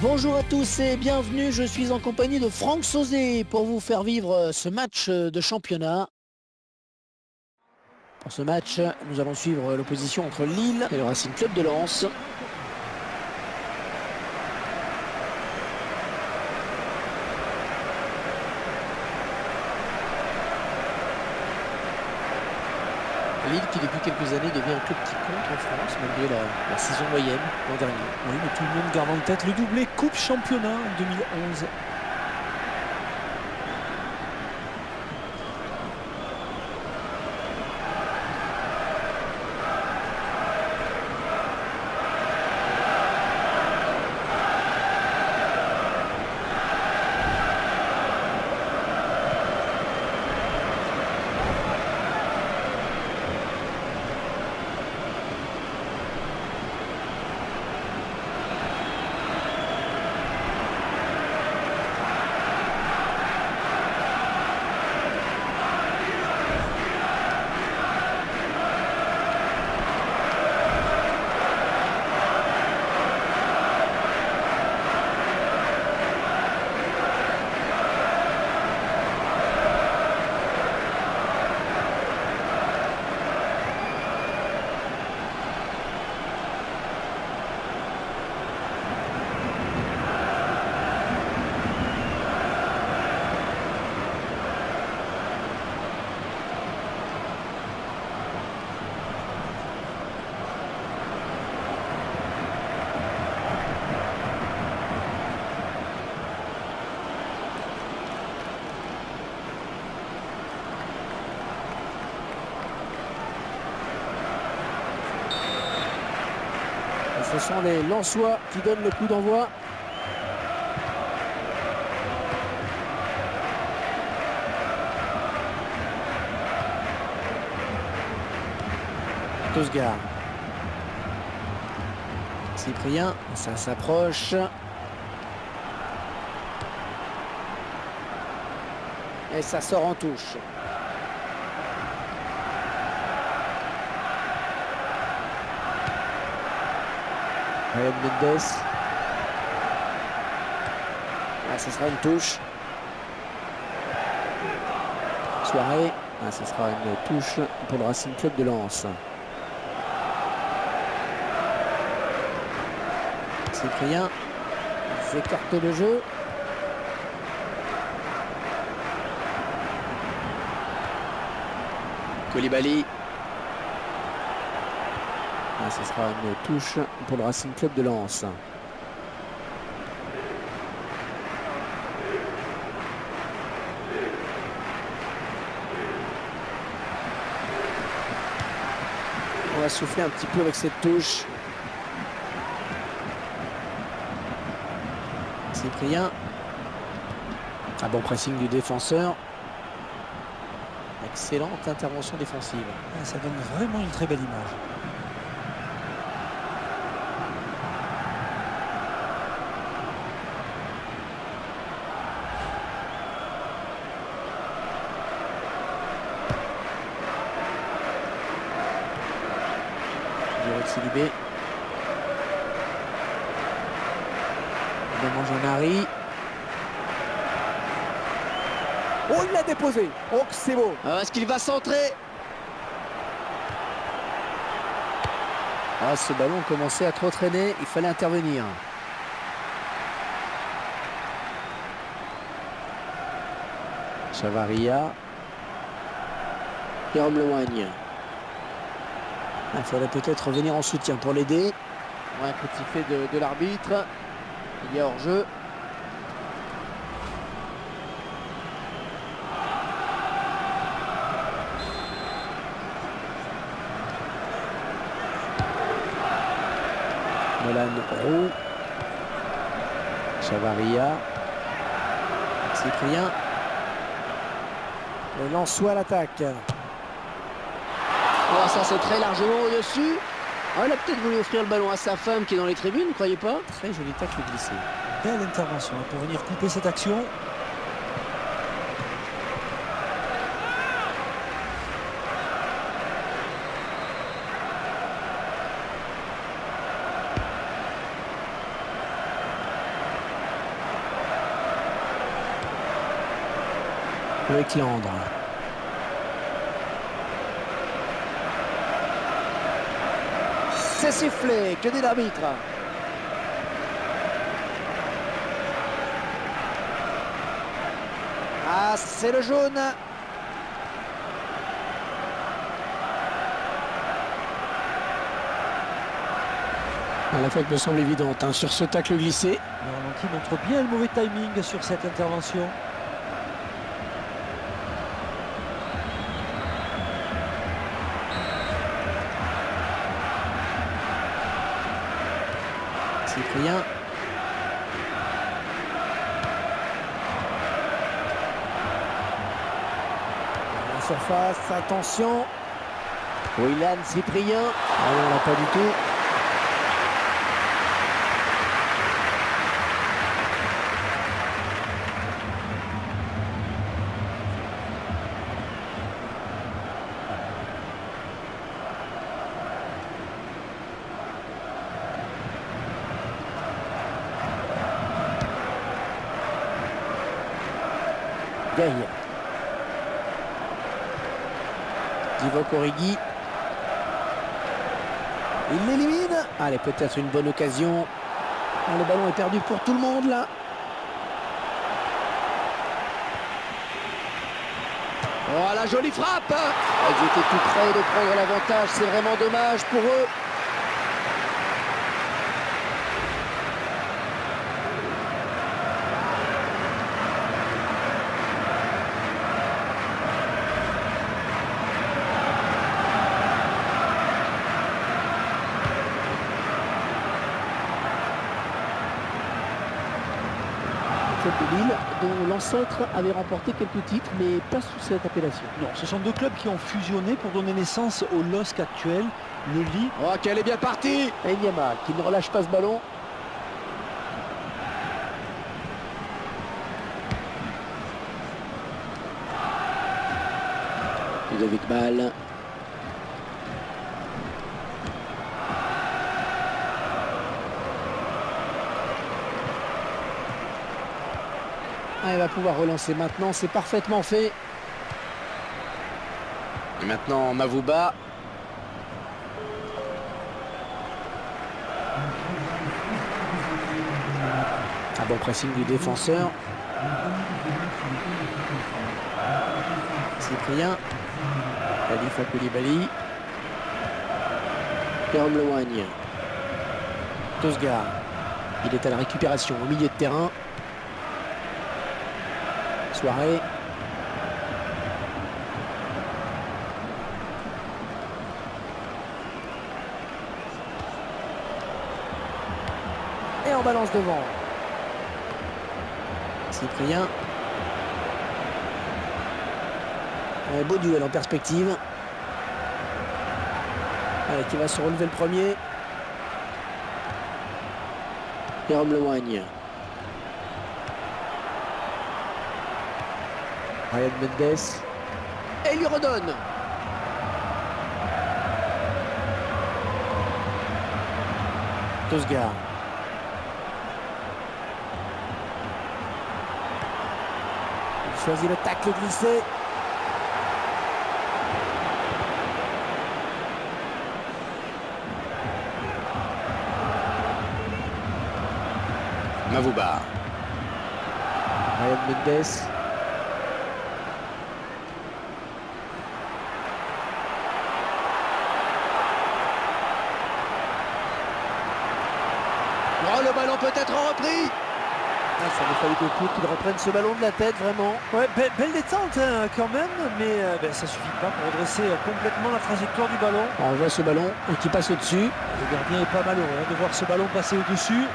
Bonjour à tous et bienvenue, je suis en compagnie de Franck Sauzet pour vous faire vivre ce match de championnat. Pour ce match, nous allons suivre l'opposition entre Lille et le Racing Club de Lens. Lille qui depuis quelques années devient un club qui compte en France malgré la saison moyenne l'an dernier. Oui, mais tout le monde garde en tête le doublé Coupe Championnat en 2011. Ce sont les Lensois qui donnent le coup d'envoi. Tosgar. Cyprien, ça s'approche. Et ça sort en touche. Ryan Mendes. Ah, ce sera une touche. Soirée. Ah, ce sera une touche pour le Racing Club de Lens. Cyprien. Il écarte le jeu. Koulibaly. Ah, ce sera une touche pour le Racing Club de Lens. On va souffler un petit peu avec cette touche. Cyprien. Un bon pressing du défenseur. Excellente intervention défensive. Ça donne vraiment une très belle image. Silibé. Manjanari. Oh, il l'a déposé. Oh, c'est beau. Est-ce qu'il va centrer? Ah, ce ballon commençait à trop traîner. Il fallait intervenir. Chavaria. Jérôme Lemoigne. Il faudrait peut-être revenir en soutien pour l'aider. Un petit fait de l'arbitre. Il y a hors-jeu. Nolan Roux. Chavaria. Cyprien. Le Lensois à l'attaque. Oh, ça c'est très largement au-dessus. Oh, il a peut-être voulu offrir le ballon à sa femme qui est dans les tribunes, ne croyez pas? Très joli tacle glissé. Belle intervention pour venir couper cette action. avec Landre. C'est sifflé, que dit l'arbitre? Ah, c'est le jaune. La faute me semble évidente hein, sur ce tacle glissé. Le ralenti montre bien le mauvais timing sur cette intervention. Cyprien. La surface, attention. Willan Cyprien. Ah non, là pas du tout. Gaïa. Divock Origi. Il l'élimine. Allez, peut-être une bonne occasion. Ah, le ballon est perdu pour tout le monde là. Oh, la jolie frappe. Ils étaient tout près de prendre l'avantage. C'est vraiment dommage pour eux. De Lille, dont l'ancêtre avait remporté quelques titres, mais pas sous cette appellation. Non, ce sont deux clubs qui ont fusionné pour donner naissance au LOSC actuel, le Lille. Oh, qu'elle est bien partie. Et Niama, qui ne relâche pas ce ballon. Ludovic Ball. Ah, il va pouvoir relancer maintenant, c'est parfaitement fait. Et maintenant Mavouba. Un bon pressing du défenseur. Cyprien. Khalifa Koulibaly. Jérôme Lewagne. Tosgar. Il est à la récupération au milieu de terrain. Soirée. Et on balance devant. Cyprien. Un beau duel en perspective. Allez, qui va se relever le premier. Jérôme Lewagne. Ryan Mendes. Et il lui redonne. Tosgar. Il choisit le tacle glissé. Mavouba. Ryan Mendes. Oh, le ballon peut être repris. Ah, ça n'a fallu que qu'il reprenne ce ballon de la tête, vraiment. Ouais, belle détente hein, quand même, mais ça suffit pas pour redresser complètement la trajectoire du ballon. On voit ce ballon qui passe au-dessus. Le gardien est pas malheureux hein, de voir ce ballon passer au-dessus.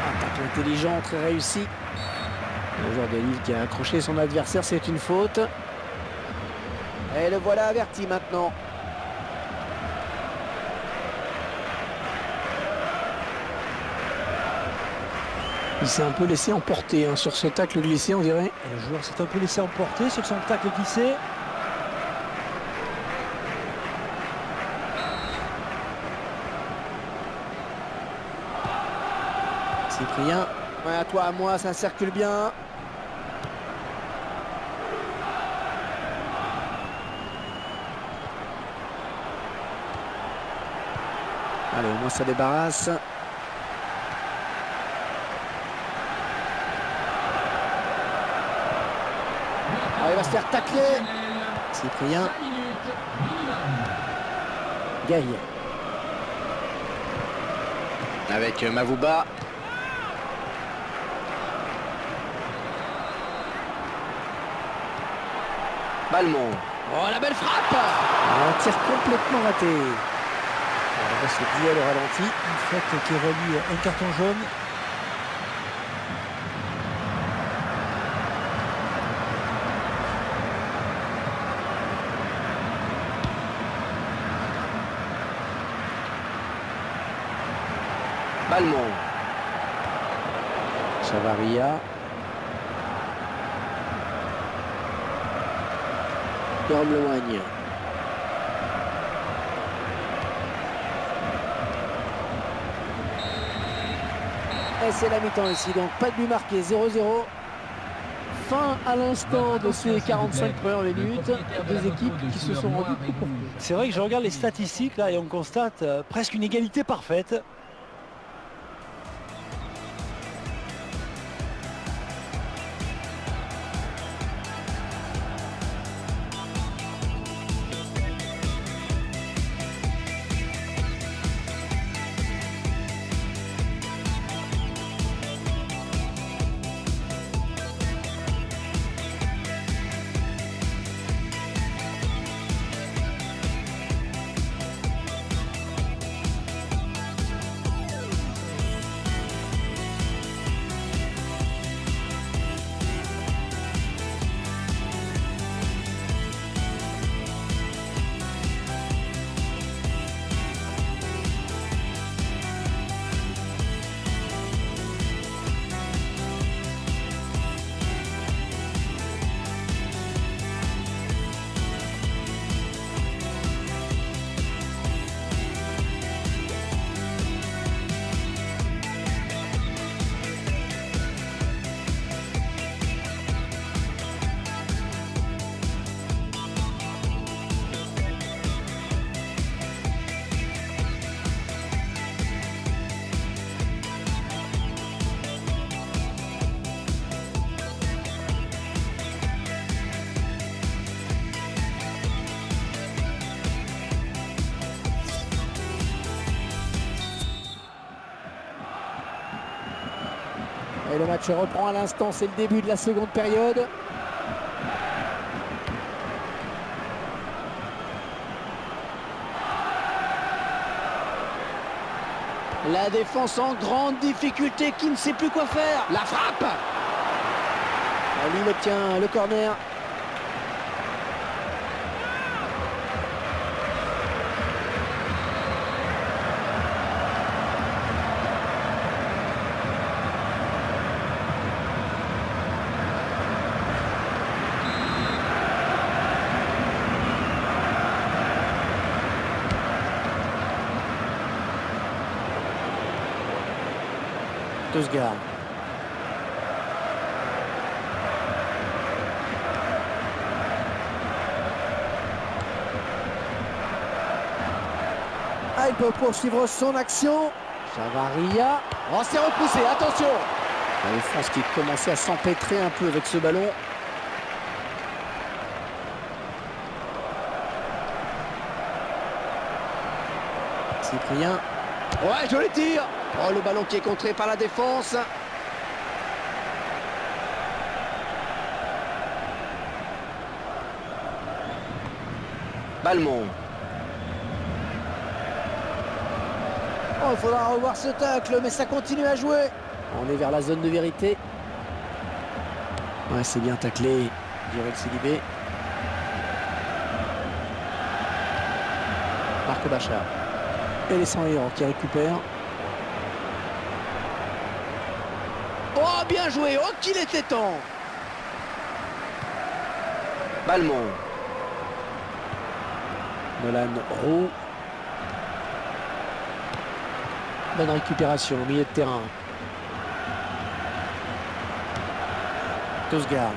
Attaque intelligente, très réussi. Le joueur de Lille qui a accroché son adversaire, c'est une faute. Et le voilà averti maintenant. Il s'est un peu laissé emporter hein, sur ce tacle glissé, on dirait. Et le joueur s'est un peu laissé emporter sur son tacle glissé. Cyprien. Ouais, à toi, à moi, ça circule bien. Allez, au moins ça débarrasse. Ah, il va se faire tacler. Cyprien. Gaï. Avec Mavouba. Balmont. Oh, la belle frappe. Un tir complètement raté. On va se duel au ralenti. Une faute qui évalue un carton jaune. Balmont. Chavaria. Dorme-Loigne. Et c'est la mi-temps ici, donc pas de but marqué, 0-0. Fin à l'instant de ces 45 premières minutes, deux équipes qui se sont rendues coup pour coup. C'est vrai que je regarde les statistiques là et on constate presque une égalité parfaite. Et le match reprend à l'instant, c'est le début de la seconde période. La défense en grande difficulté qui ne sait plus quoi faire. La frappe. Lui obtient le corner. Tosgard. Ah, il peut poursuivre son action. Chavaria. Oh, c'est repoussé, attention. La défense qui commençait à s'empêtrer un peu avec ce ballon. Cyprien. Ouais, joli tir. Oh, le ballon qui est contré par la défense. Balmont. Oh, il faudra revoir ce tacle, mais ça continue à jouer. On est vers la zone de vérité. Ouais, c'est bien taclé. Durel Silibé. Marco Bachar. Et les 100 héros qui récupèrent. Oh, bien joué. Oh, qu'il était temps. Balmont. Nolan Roux. Bonne récupération au milieu de terrain. Tosgard.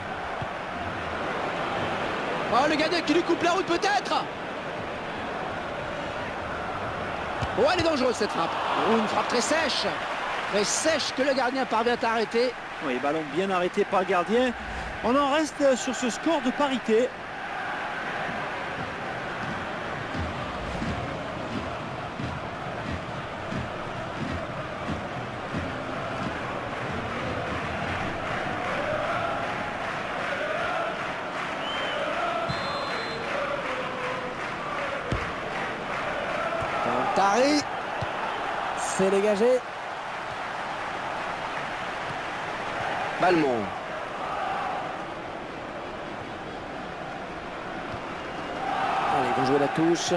Oh, le gardien qui lui coupe la route peut-être. Oh, elle est dangereuse cette frappe. Oh, une frappe très sèche que le gardien parvient à arrêter. Oui, ballon bien arrêté par le gardien. On en reste sur ce score de parité. Tari, c'est dégagé. Balmont. Allez, ils vont jouer la touche.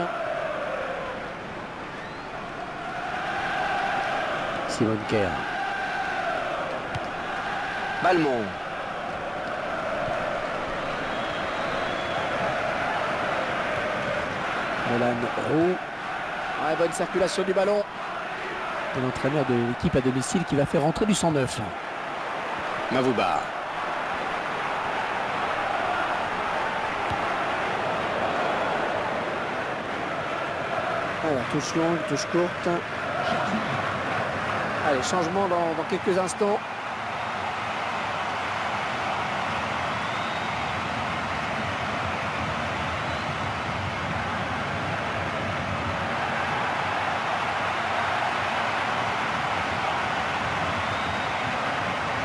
Simon Kerr. Balmont. Nolan Roux. Ouais, bonne circulation du ballon. C'est l'entraîneur de l'équipe à domicile qui va faire rentrer du 109. Mavouba. Alors, touche longue, touche courte. Allez, changement dans quelques instants.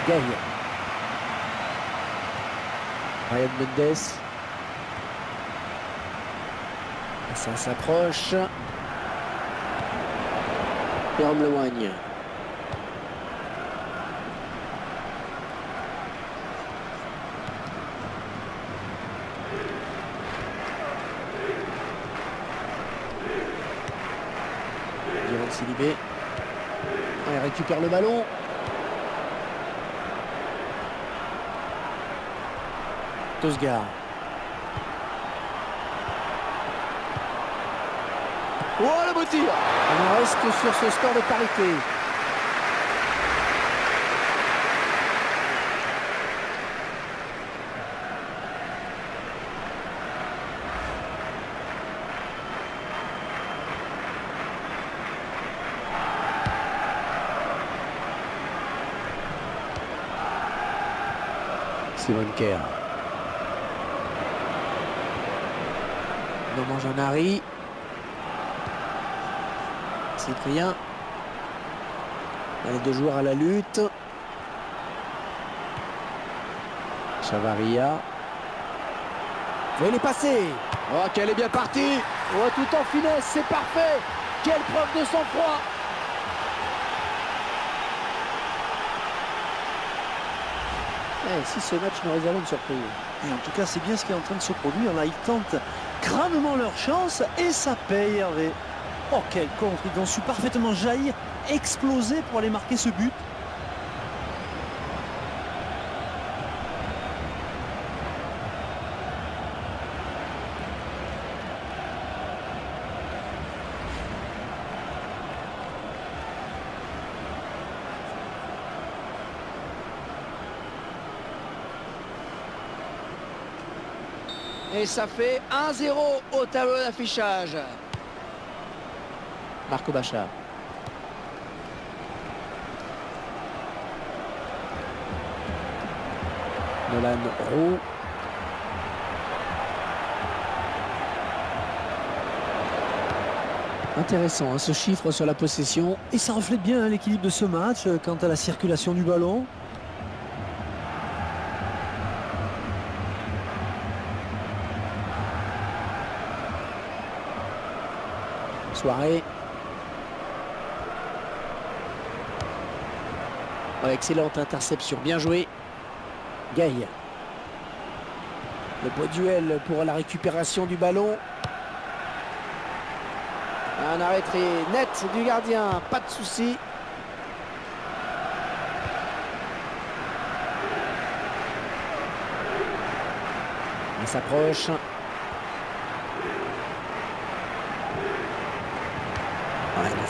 Gaïa. Ryan Mendes. Ça s'approche. Jérôme Lemoigne. Jérôme Silibé. Il récupère le ballon. Tosgard. Oh, le beau tir! On reste sur ce score de parité. Simon Kerr. Normand Jeannari. Cyprien. Les deux joueurs à la lutte. Chavaria. Il est passé. Oh, qu'elle est bien partie. Oh, tout en finesse, c'est parfait. Quelle preuve de sang-froid. Si ce match nous réserve une surprise. Et en tout cas, c'est bien ce qui est en train de se produire. Là, ils tentent gravement leur chance et ça paye, Hervé. Oh, quel contre. Ils ont su parfaitement jaillir, exploser pour aller marquer ce but. Et ça fait 1-0 au tableau d'affichage. Marco Bachar. Nolan Roux. Intéressant hein, ce chiffre sur la possession. Et ça reflète bien hein, l'équilibre de ce match quant à la circulation du ballon. Soirée. Oh, excellente interception, bien joué. Gaïa. Le beau duel pour la récupération du ballon. Un arrêt très net du gardien, pas de souci. Il s'approche.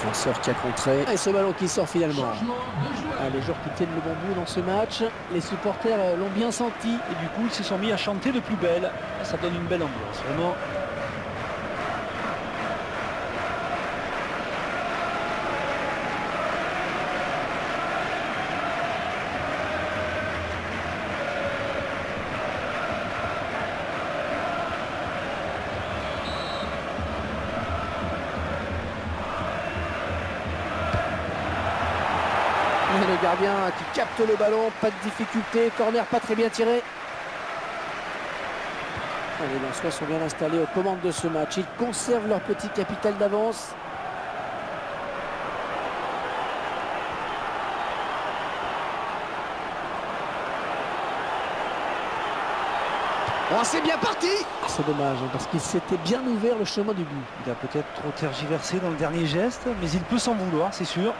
Défenseur qui a contré. Et ce ballon qui sort finalement. Les joueurs qui tiennent le bon bout dans ce match. Les supporters l'ont bien senti. Et du coup, ils se sont mis à chanter de plus belle. Ça donne une belle ambiance, vraiment. Et le gardien qui capte le ballon, pas de difficulté, corner pas très bien tiré. Les Lensois sont bien installés aux commandes de ce match. Ils conservent leur petit capital d'avance. Oh, c'est bien parti! C'est dommage, parce qu'il s'était bien ouvert le chemin du but. Il a peut-être trop tergiversé dans le dernier geste, mais il peut s'en vouloir, c'est sûr.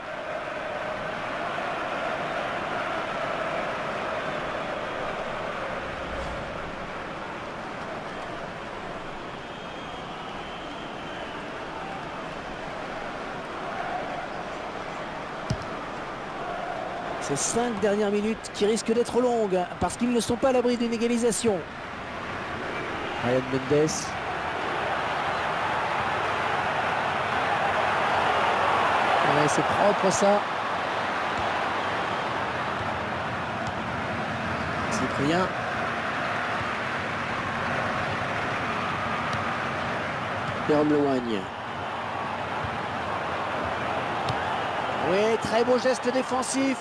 Ces 5 dernières minutes qui risquent d'être longues parce qu'ils ne sont pas à l'abri d'une égalisation. Ryan Mendes. Ouais, c'est propre ça. Cyprien. Jérôme Lewagne. Oui, très beau geste défensif.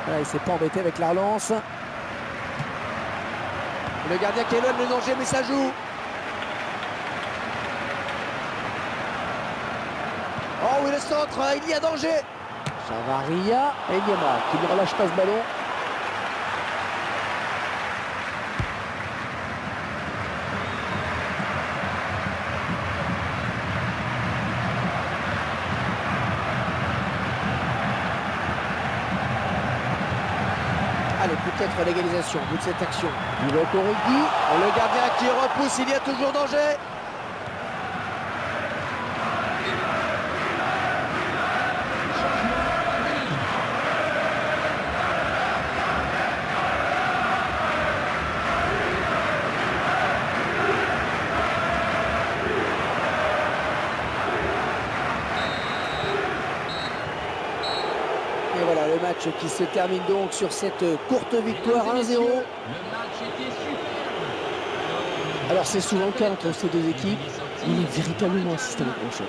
Voilà, il s'est pas embêté avec la relance. Le gardien qui éloigne le danger, mais ça joue. Oh oui, le centre, il y a danger. Chavaria et Niama qui ne relâche pas ce ballon. Allez, peut-être l'égalisation au bout de cette action. Hugo Corrigui, le gardien qui repousse, il y a toujours danger. Et voilà le match qui se termine donc sur cette courte victoire 1-0. Alors c'est souvent le cas entre ces deux équipes. Il est véritablement assisté à un gros choc.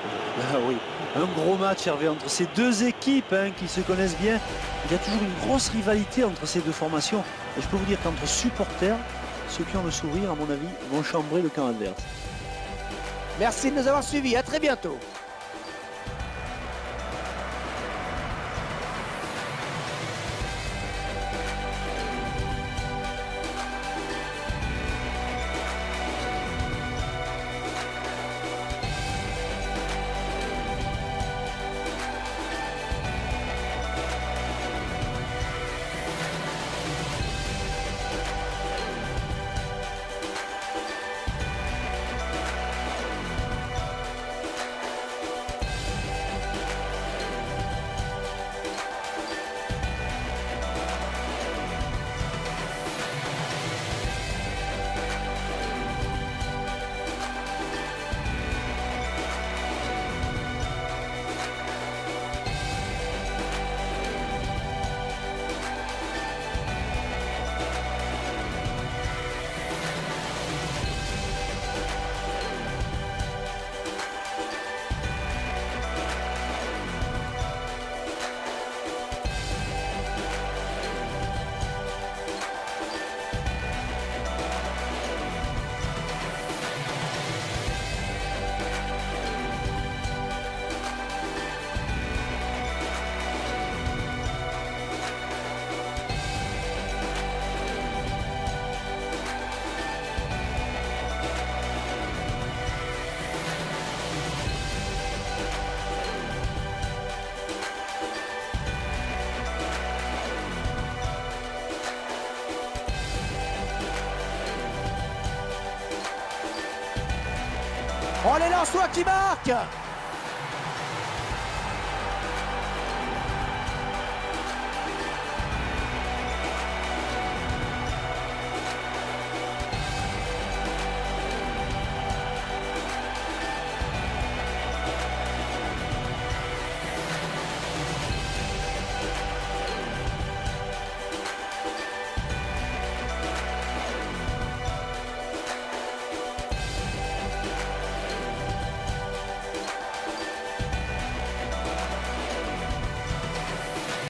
Ah oui, un gros match Hervé entre ces deux équipes qui se connaissent bien. Il y a toujours une grosse rivalité entre ces deux formations. Et je peux vous dire qu'entre supporters, ceux qui ont le sourire, à mon avis, vont chambrer le camp adverse. Merci de nous avoir suivis, à très bientôt. Oh, les Lensois qui marquent.